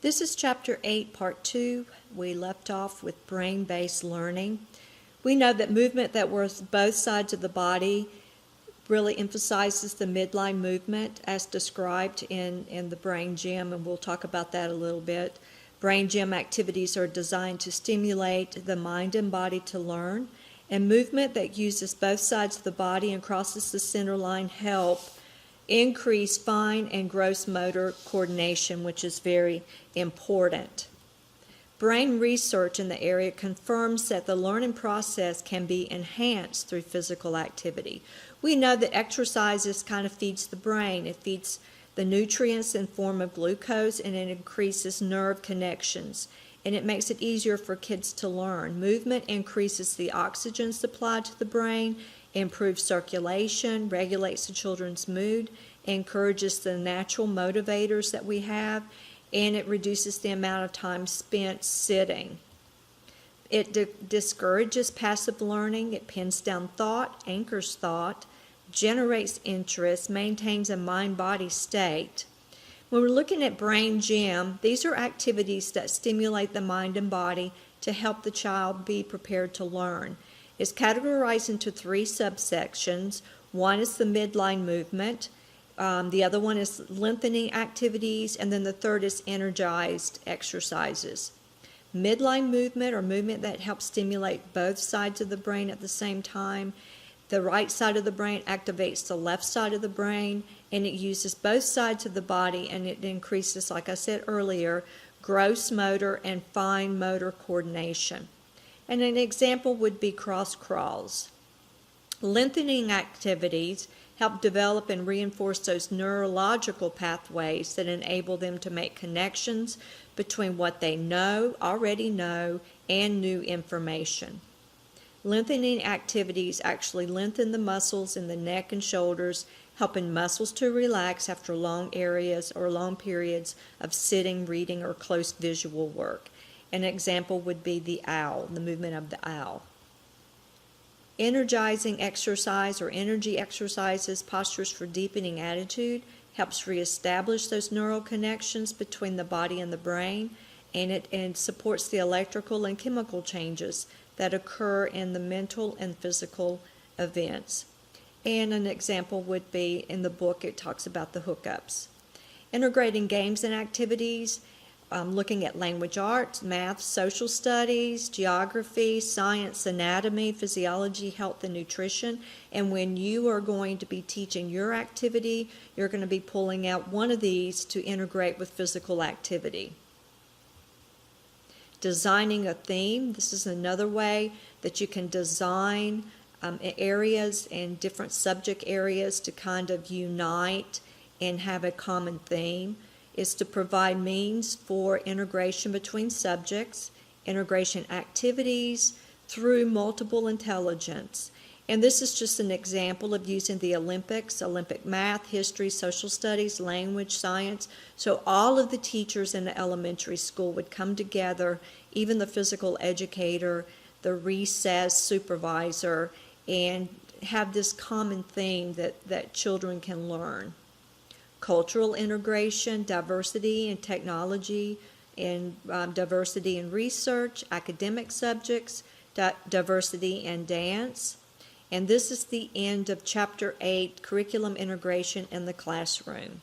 This is Chapter 8, Part 2. We left off with brain-based learning. We know that movement that works both sides of the body really emphasizes the midline movement as described in the brain gym, and we'll talk about that a little bit. Brain gym activities are designed to stimulate the mind and body to learn, and movement that uses both sides of the body and crosses the center line help increase fine and gross motor coordination, which is very important. Brain research in the area confirms that the learning process can be enhanced through physical activity. We know that exercises kind of feeds the brain. It feeds the nutrients in form of glucose, and it increases nerve connections, and it makes it easier for kids to learn. Movement increases the oxygen supply to the brain, improves circulation, regulates the children's mood, encourages the natural motivators that we have, and it reduces the amount of time spent sitting. It discourages passive learning, it pins down thought, anchors thought, generates interest, maintains a mind-body state. When we're looking at brain gym, these are activities that stimulate the mind and body to help the child be prepared to learn. It's categorized into three subsections. One is the midline movement, the other one is lengthening activities, and then the third is energized exercises. Midline movement, or movement that helps stimulate both sides of the brain at the same time. The right side of the brain activates the left side of the brain, and it uses both sides of the body, and it increases, like I said earlier, gross motor and fine motor coordination. And an example would be cross crawls. Lengthening activities help develop and reinforce those neurological pathways that enable them to make connections between what they already know, and new information. Lengthening activities actually lengthen the muscles in the neck and shoulders, helping muscles to relax after long periods of sitting, reading, or close visual work. An example would be the owl, the movement of the owl. Energizing exercise or energy exercises, postures for deepening attitude, helps reestablish those neural connections between the body and the brain, and it supports the electrical and chemical changes that occur in the mental and physical events. And an example would be in the book, it talks about the hookups. Integrating games and activities, looking at language arts, math, social studies, geography, science, anatomy, physiology, health, and nutrition. And when you are going to be teaching your activity, you're going to be pulling out one of these to integrate with physical activity. Designing a theme. This is another way that you can design areas and different subject areas to kind of unite and have a common theme. Is to provide means for integration between subjects, integration activities through multiple intelligence. And this is just an example of using the Olympics, Olympic math, history, social studies, language, science. So all of the teachers in the elementary school would come together, even the physical educator, the recess supervisor, and have this common theme that children can learn. Cultural integration, diversity in technology, and diversity in research, academic subjects, diversity in dance. And this is the end of Chapter 8, Curriculum Integration in the Classroom.